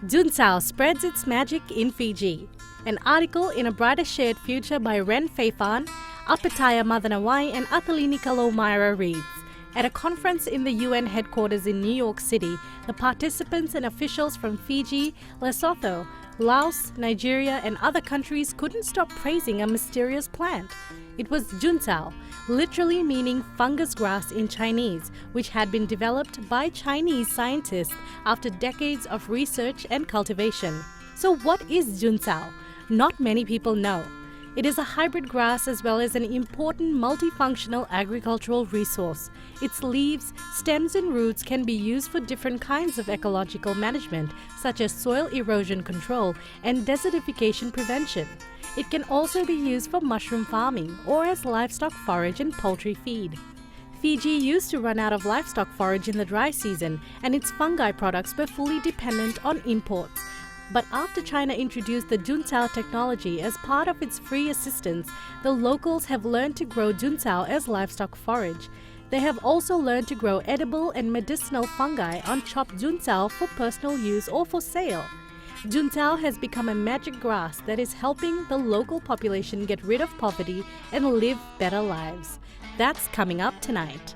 Junsau spreads its magic in Fiji. An article in A Brighter Shared Future by Ren Faifan, Apataya Madanawai and Athalini Kalomaira reads, at a conference in the UN headquarters in New York City, the participants and officials from Fiji, Lesotho, Laos, Nigeria and other countries couldn't stop praising a mysterious plant. It was Junsau, literally meaning fungus grass in Chinese, which had been developed by Chinese scientists after decades of research and cultivation. So what is Junsau? Not many people know. It is a hybrid grass as well as an important multifunctional agricultural resource. Its leaves, stems and roots can be used for different kinds of ecological management, such as soil erosion control and desertification prevention. It can also be used for mushroom farming or as livestock forage and poultry feed. Fiji used to run out of livestock forage in the dry season, and its fungi products were fully dependent on imports. But after China introduced the Junsau technology as part of its free assistance, the locals have learned to grow Junsau as livestock forage. They have also learned to grow edible and medicinal fungi on chopped Junsau for personal use or for sale. Junsau has become a magic grass that is helping the local population get rid of poverty and live better lives. That's coming up tonight.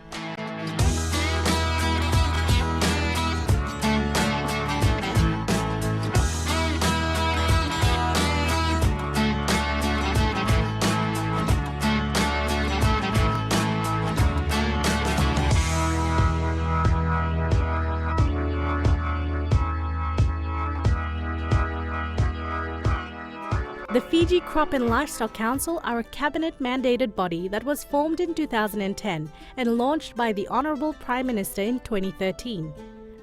The Fiji Crop and Livestock Council are a cabinet-mandated body that was formed in 2010 and launched by the Honourable Prime Minister in 2013.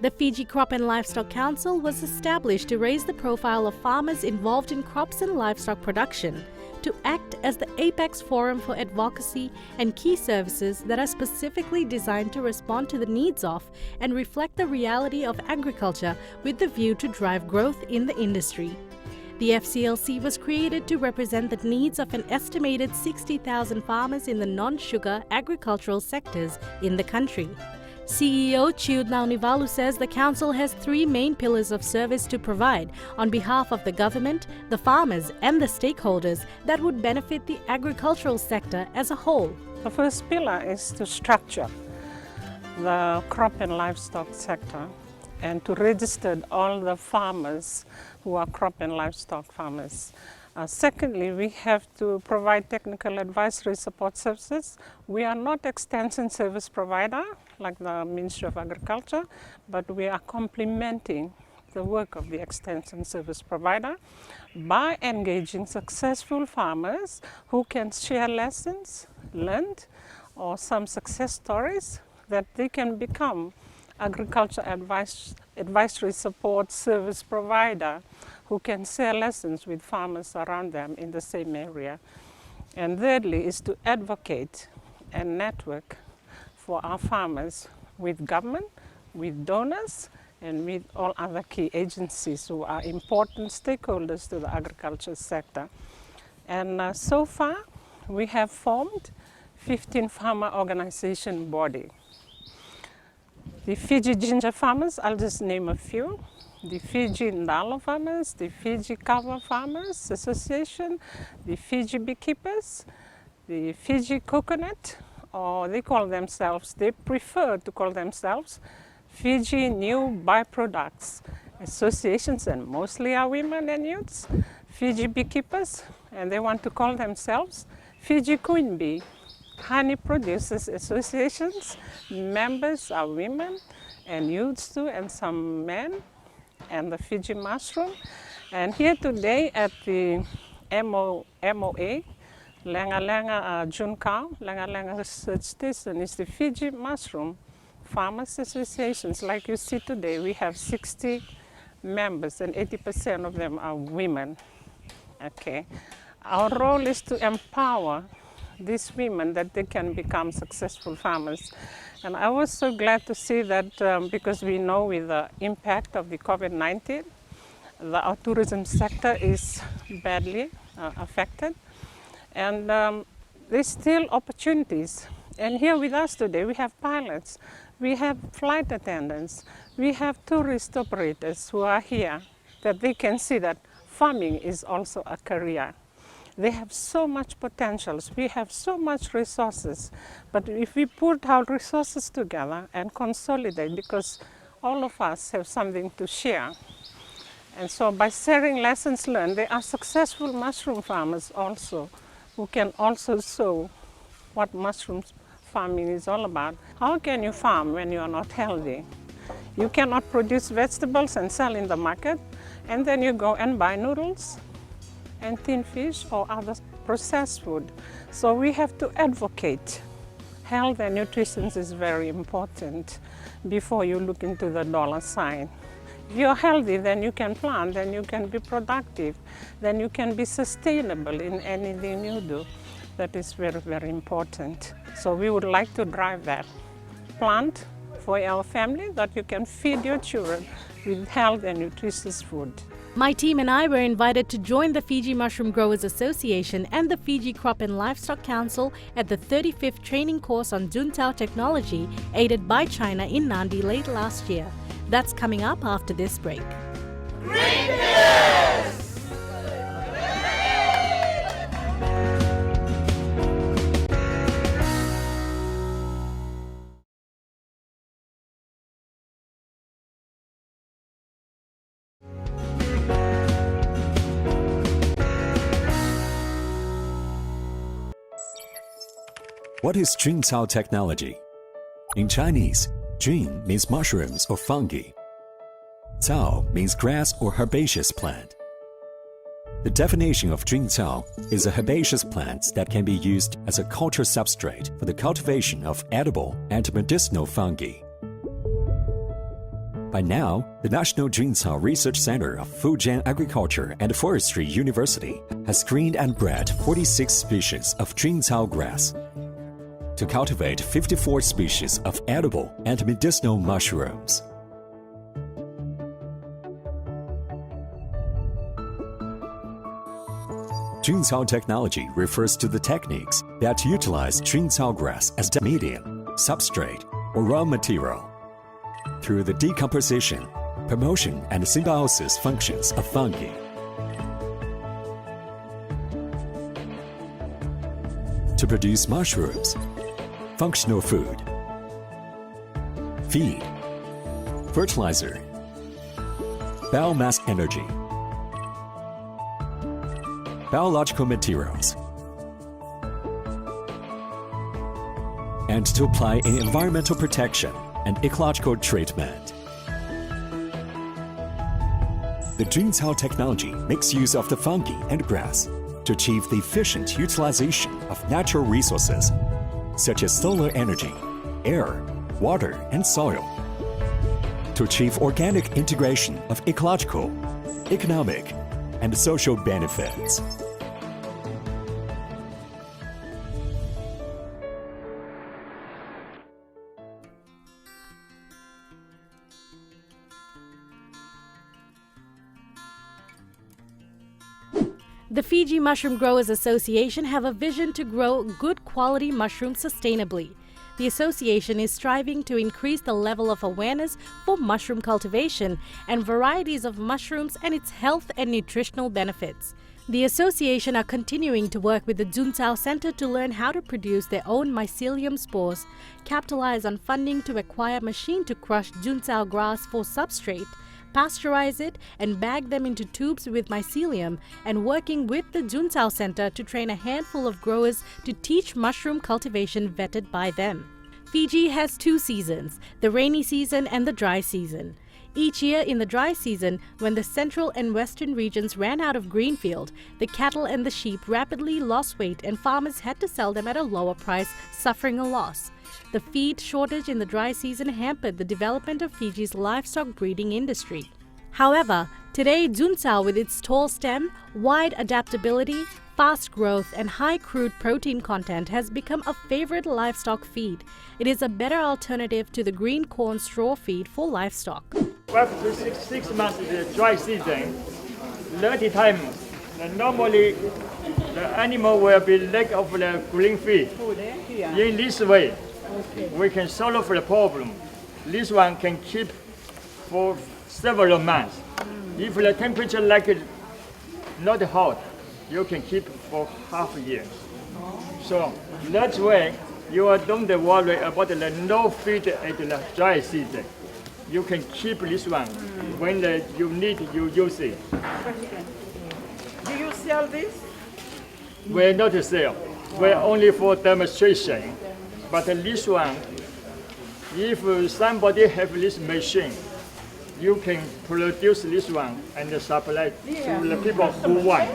The Fiji Crop and Livestock Council was established to raise the profile of farmers involved in crops and livestock production, to act as the apex forum for advocacy and key services that are specifically designed to respond to the needs of and reflect the reality of agriculture with the view to drive growth in the industry. The FCLC was created to represent the needs of an estimated 60,000 farmers in the non-sugar agricultural sectors in the country. CEO Chiud Naunivalu says the council has three main pillars of service to provide on behalf of the government, the farmers and the stakeholders that would benefit the agricultural sector as a whole. The first pillar is to structure the crop and livestock sector and to register all the farmers who are crop and livestock farmers. Secondly, we have to provide technical advisory support services. We are not extension service provider like the Ministry of Agriculture, but we are complementing the work of the extension service provider by engaging successful farmers who can share lessons learned or some success stories that they can become agriculture advisory support service provider who can share lessons with farmers around them in the same area. And thirdly is to advocate and network for our farmers with government, with donors, and with all other key agencies who are important stakeholders to the agriculture sector. And so far, we have formed 15 farmer organization body. The Fiji ginger farmers, I'll just name a few. The Fiji Ndalo farmers, the Fiji Kava Farmers Association, the Fiji beekeepers, the Fiji coconut, or they prefer to call themselves Fiji New Byproducts Associations, and mostly are women and youths. Fiji beekeepers, and they want to call themselves Fiji Queen Bee. Honey Producers Associations, members are women and youths too, and some men, and the Fiji Mushroom. And here today at the MOA, Lenga Juncao, Lenga Research Station, is the Fiji Mushroom Farmers Associations. Like you see today, we have 60 members and 80% of them are women. Okay. Our role is to empower these women that they can become successful farmers. And I was so glad to see that because we know with the impact of the COVID-19, our tourism sector is badly affected. And there's still opportunities. And here with us today, we have pilots, we have flight attendants, we have tourist operators who are here that they can see that farming is also a career. They have so much potentials. We have so much resources. But if we put our resources together and consolidate, because all of us have something to share. And so by sharing lessons learned, there are successful mushroom farmers also who can also show what mushroom farming is all about. How can you farm when you are not healthy? You cannot produce vegetables and sell in the market, and then you go and buy noodles and tin fish or other processed food. So we have to advocate. Health and nutrition is very important before you look into the dollar sign. If you're healthy, then you can plant, then you can be productive, then you can be sustainable in anything you do. That is very, very important. So we would like to drive that. Plant for our family, that you can feed your children with health and nutritious food. My team and I were invited to join the Fiji Mushroom Growers Association and the Fiji Crop and Livestock Council at the 35th training course on Juncao technology aided by China in Nadi late last year. That's coming up after this break. What is Junsau technology? In Chinese, Jun means mushrooms or fungi. Cao means grass or herbaceous plant. The definition of Junsau is a herbaceous plant that can be used as a culture substrate for the cultivation of edible and medicinal fungi. By now, the National Junsau Research Center of Fujian Agriculture and Forestry University has screened and bred 46 species of Junsau grass to cultivate 54 species of edible and medicinal mushrooms. Junsau technology refers to the techniques that utilize Junsau grass as the medium, substrate, or raw material through the decomposition, promotion, and symbiosis functions of fungi. To produce mushrooms, functional food, feed, fertilizer, biomass energy, biological materials, and to apply in environmental protection and ecological treatment. The Junsau technology makes use of the fungi and grass to achieve the efficient utilization of natural resources such as solar energy, air, water, and soil, to achieve organic integration of ecological, economic, and social benefits. The Fiji Mushroom Growers Association have a vision to grow good quality mushrooms sustainably. The association is striving to increase the level of awareness for mushroom cultivation and varieties of mushrooms and its health and nutritional benefits. The association are continuing to work with the Junsau Center to learn how to produce their own mycelium spores, capitalize on funding to acquire a machine to crush Junsau grass for substrate, pasteurize it and bag them into tubes with mycelium, and working with the Junsau Center to train a handful of growers to teach mushroom cultivation vetted by them. Fiji has two seasons, the rainy season and the dry season. Each year in the dry season, when the central and western regions ran out of greenfield, the cattle and the sheep rapidly lost weight and farmers had to sell them at a lower price, suffering a loss. The feed shortage in the dry season hampered the development of Fiji's livestock breeding industry. However, today Junsau, with its tall stem, wide adaptability, fast growth and high crude protein content, has become a favorite livestock feed. It is a better alternative to the green corn straw feed for livestock. After 6 months of the dry season, the time, normally the animal will be lack of the green feed. In this way, we can solve the problem. This one can keep for several months. If the temperature like it not hot, you can keep for half a year. So that's why you don't worry about the no feed at the dry season. You can keep this one when you need, you use it. Do you sell this? We're not to sell. We're only for demonstration. But this one, if somebody have this machine, you can produce this one and supply to the people who want.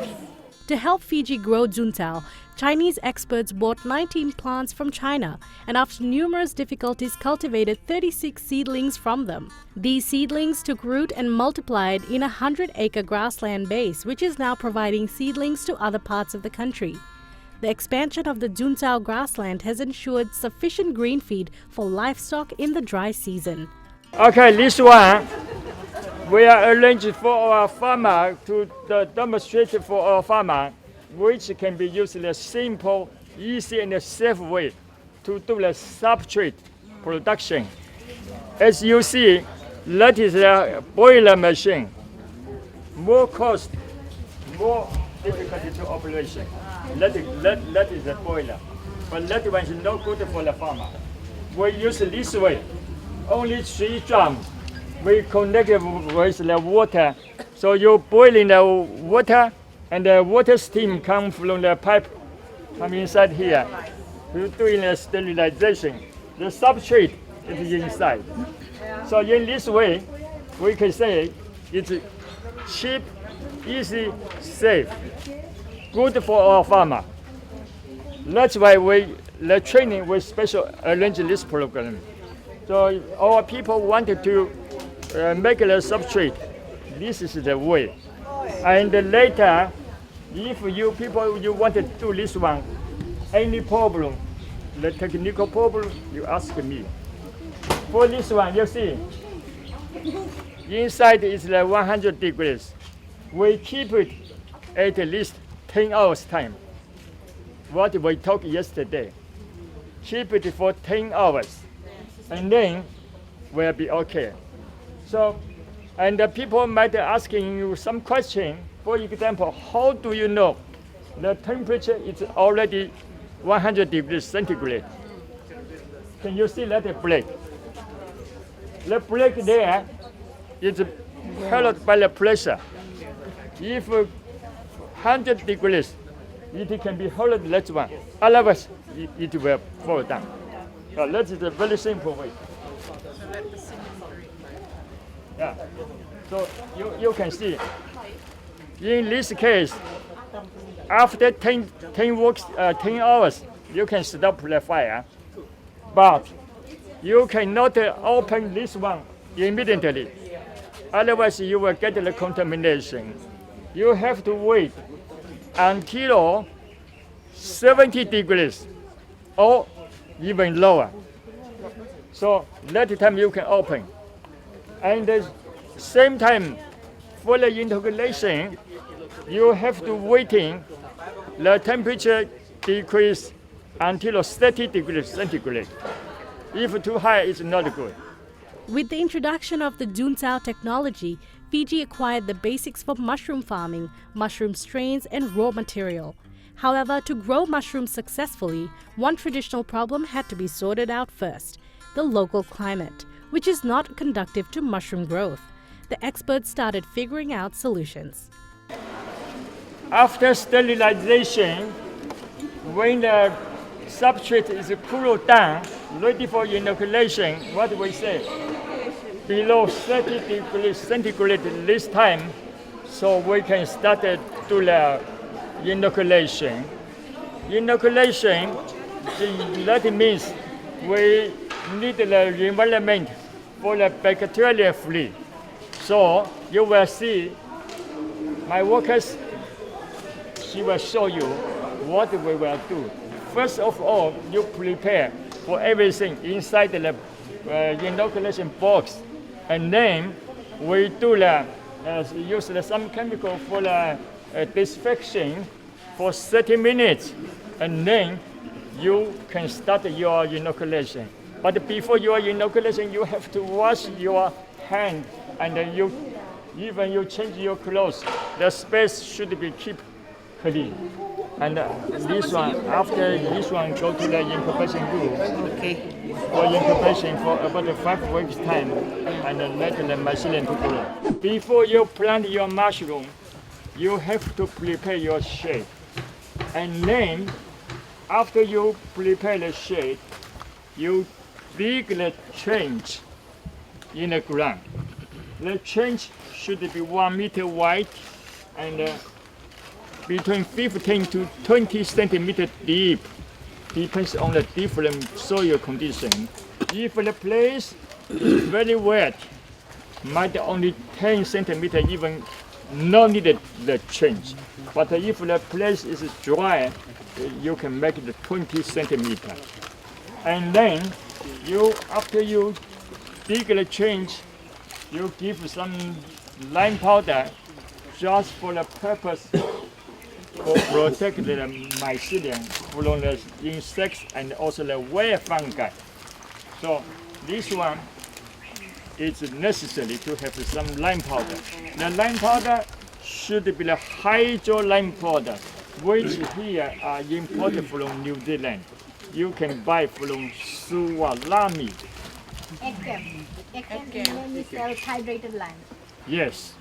To help Fiji grow Juntao, Chinese experts bought 19 plants from China and after numerous difficulties cultivated 36 seedlings from them. These seedlings took root and multiplied in a 100-acre grassland base, which is now providing seedlings to other parts of the country. The expansion of the Junsau grassland has ensured sufficient green feed for livestock in the dry season. Okay, this one, we are arranged for our farmer to demonstrate for our farmer, which can be used in a simple, easy, and safe way to do the substrate production. As you see, that is a boiler machine. More cost, more difficulty to operation. That is a boiler. But that one is no good for the farmer. We use this way. Only 3 drums. We connect it with the water. So you boil in the water, and the water steam comes from the pipe, come inside here. We're doing the sterilization. The substrate is inside. So in this way, we can say it's cheap, easy, safe, good for our farmer. That's why the training we special arrange this program. So our people wanted to make the substrate. This is the way. And later, if you people you want to do this one, any problem, the technical problem, you ask me. For this one, you see, inside is like 100 degrees. We keep it at least 10 hours time. What we talked yesterday. Keep it for 10 hours. And then we'll be okay. So, and the people might be asking you some question. For example, how do you know the temperature is already 100 degrees centigrade? Can you see that break? The break there is held by the pressure. If 100 degrees, it can be held that one. Otherwise, it will fall down. So that is a very simple way. Yeah. So you can see, in this case, after 10 hours, you can stop the fire. But you cannot open this one immediately. Otherwise, you will get the contamination. You have to wait until 70 degrees or even lower. So that time you can open. And at the same time, for the inoculation, you have to waiting the temperature decrease until 30 degrees centigrade. If too high, it's not good. With the introduction of the Junsau technology, Fiji acquired the basics for mushroom farming, mushroom strains, and raw material. However, to grow mushrooms successfully, one traditional problem had to be sorted out first: the local climate, which is not conducive to mushroom growth. The experts started figuring out solutions. After sterilization, when the substrate is cooled down, ready for inoculation, what we say? Below 30 degrees centigrade this time, so we can start to do the inoculation. Inoculation, that means we need the environment for the bacteria free. So you will see my workers, she will show you what we will do. First of all, you prepare for everything inside the inoculation box. And then we do use some chemical for the disinfection for 30 minutes. And then you can start your inoculation. But before your inoculation, you have to wash your hand and you Even you change your clothes, the space should be kept clean. And this one, after this one, go to the incubation room. Okay. For incubation for about 5 weeks time, and let the mycelium to grow. Before you plant your mushroom, you have to prepare your shade. And then, after you prepare the shade, you dig the trench in the ground. The trench should be 1 meter wide and between 15 to 20 centimeters deep. Depends on the different soil condition. If the place is very wet, might only 10 centimeters even not needed the trench. But if the place is dry, you can make it 20 centimeters. And then after you dig the trench, you give some lime powder just for the purpose to protect the mycelium from the insects and also the weed fungi. So this one is necessary to have some lime powder. The lime powder should be the hydro lime powder, which here are imported from New Zealand. You can buy from Suwalami. Ep9 is hydrated lime. Yes.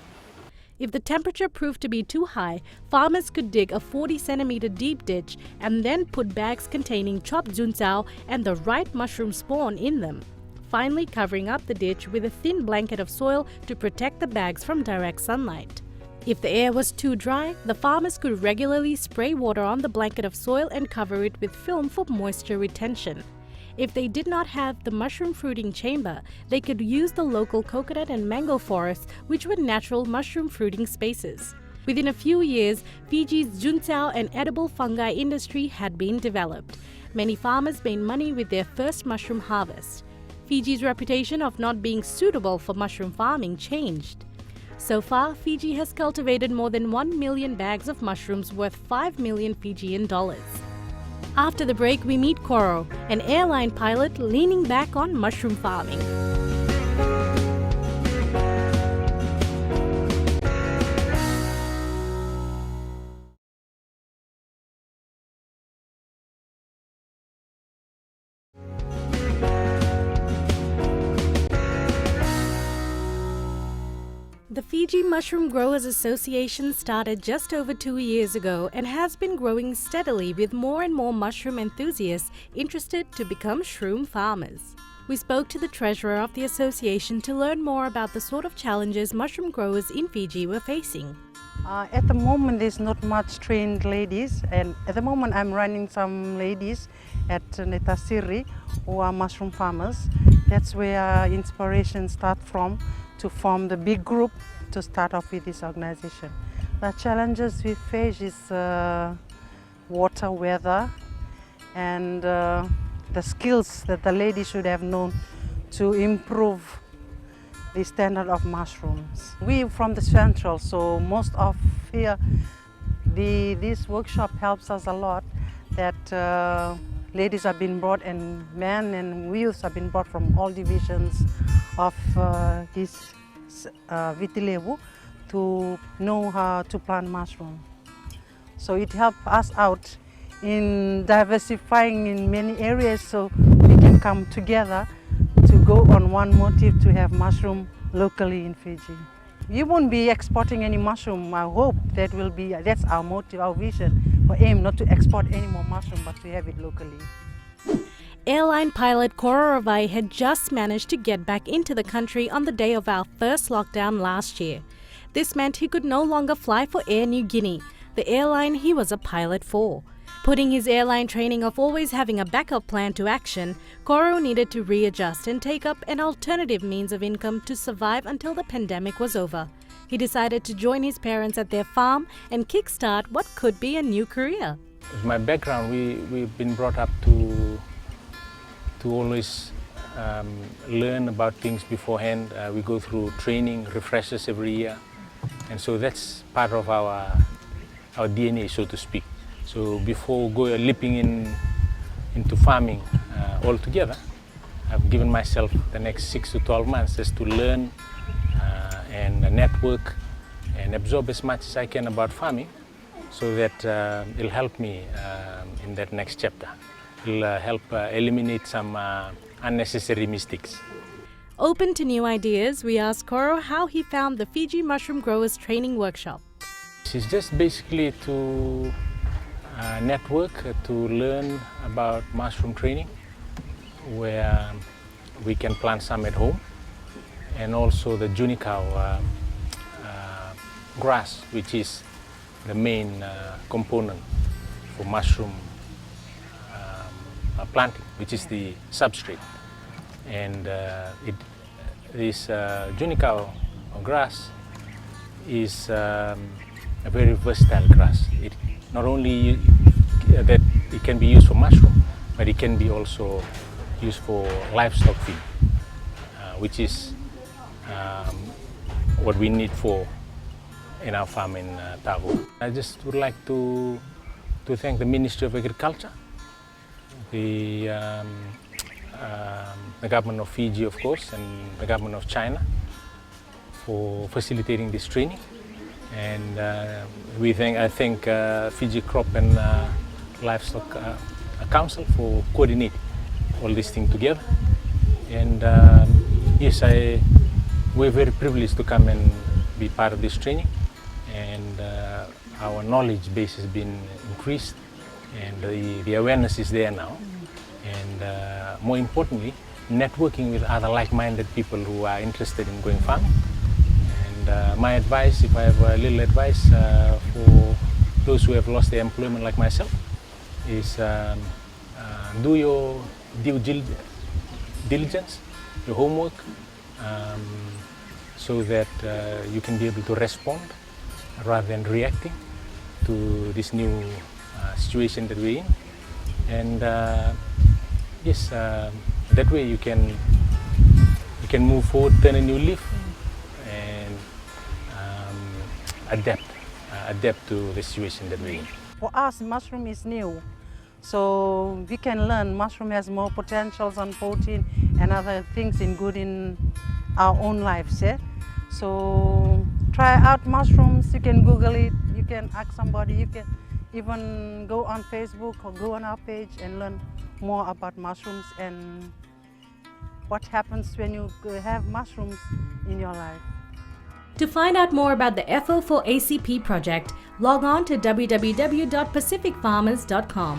If the temperature proved to be too high, farmers could dig a 40-centimeter deep ditch and then put bags containing chopped Junsau and the right mushroom spawn in them, finally covering up the ditch with a thin blanket of soil to protect the bags from direct sunlight. If the air was too dry, the farmers could regularly spray water on the blanket of soil and cover it with film for moisture retention. If they did not have the mushroom fruiting chamber, they could use the local coconut and mango forests, which were natural mushroom fruiting spaces. Within a few years, Fiji's Junsau and edible fungi industry had been developed. Many farmers made money with their first mushroom harvest. Fiji's reputation of not being suitable for mushroom farming changed. So far, Fiji has cultivated more than 1 million bags of mushrooms worth 5 million Fijian dollars. After the break, we meet Koro, an airline pilot leaning back on mushroom farming. The Fiji Mushroom Growers Association started just over 2 years ago and has been growing steadily with more and more mushroom enthusiasts interested to become shroom farmers. We spoke to the treasurer of the association to learn more about the sort of challenges mushroom growers in Fiji were facing. At the moment, there's not much trained ladies, and at the moment I'm running some ladies at Netasiri who are mushroom farmers. That's where inspiration starts from, to form the big group to start off with this organization. The challenges we face is water, weather, and the skills that the ladies should have known to improve the standard of mushrooms. We from the central, so most of here, this workshop helps us a lot, that ladies have been brought and men and youths have been brought from all divisions of this Vitilevu to know how to plant mushroom. So it helped us out in diversifying in many areas, so we can come together to go on one motive to have mushroom locally in Fiji. We won't be exporting any mushroom. I hope that's our motive, our vision, for aim not to export any more mushroom but to have it locally. Airline pilot Koro Ravai had just managed to get back into the country on the day of our first lockdown last year. This meant he could no longer fly for Air New Guinea, the airline he was a pilot for. Putting his airline training of always having a backup plan to action, Koro needed to readjust and take up an alternative means of income to survive until the pandemic was over. He decided to join his parents at their farm and kickstart what could be a new career. My background, we've been brought up to always learn about things beforehand. We go through training, refreshers every year, and so that's part of our DNA, so to speak. So before leaping into farming altogether, I've given myself the next 6 to 12 months just to learn and network and absorb as much as I can about farming, so that it'll help me in that next chapter. It'll help eliminate some unnecessary mistakes. Open to new ideas, we asked Koro how he found the Fiji Mushroom Growers Training Workshop. It's just basically to network, to learn about mushroom training, where we can plant some at home, and also the Juncao grass, which is the main component for mushroom planting, which is the substrate. And this Juncao grass is a very versatile grass. It not only that it can be used for mushroom, but it can be also used for livestock feed, which is what we need for in our farm in Tavo. I just would like to thank the Ministry of Agriculture, the government of Fiji, of course, and the government of China for facilitating this training. And I thank Fiji Crop and Livestock Council for coordinating all this thing together. And yes, we're very privileged to come and be part of this training. And our knowledge base has been increased, and the awareness is there now. And more importantly, networking with other like-minded people who are interested in going farming. And my advice, if I have a little advice for those who have lost their employment like myself, is do your due diligence, your homework, so that you can be able to respond rather than reacting to this new situation that we're in. And yes, that way you can move forward, turn a new leaf, and adapt to the situation that we're in. For us, mushroom is new, so we can learn mushroom has more potentials on protein and other things in our own lives. Yeah? So try out mushrooms. You can Google it. You can ask somebody. You can even go on Facebook or go on our page and learn more about mushrooms and what happens when you have mushrooms in your life. To find out more about the FO4ACP project, log on to www.pacificfarmers.com.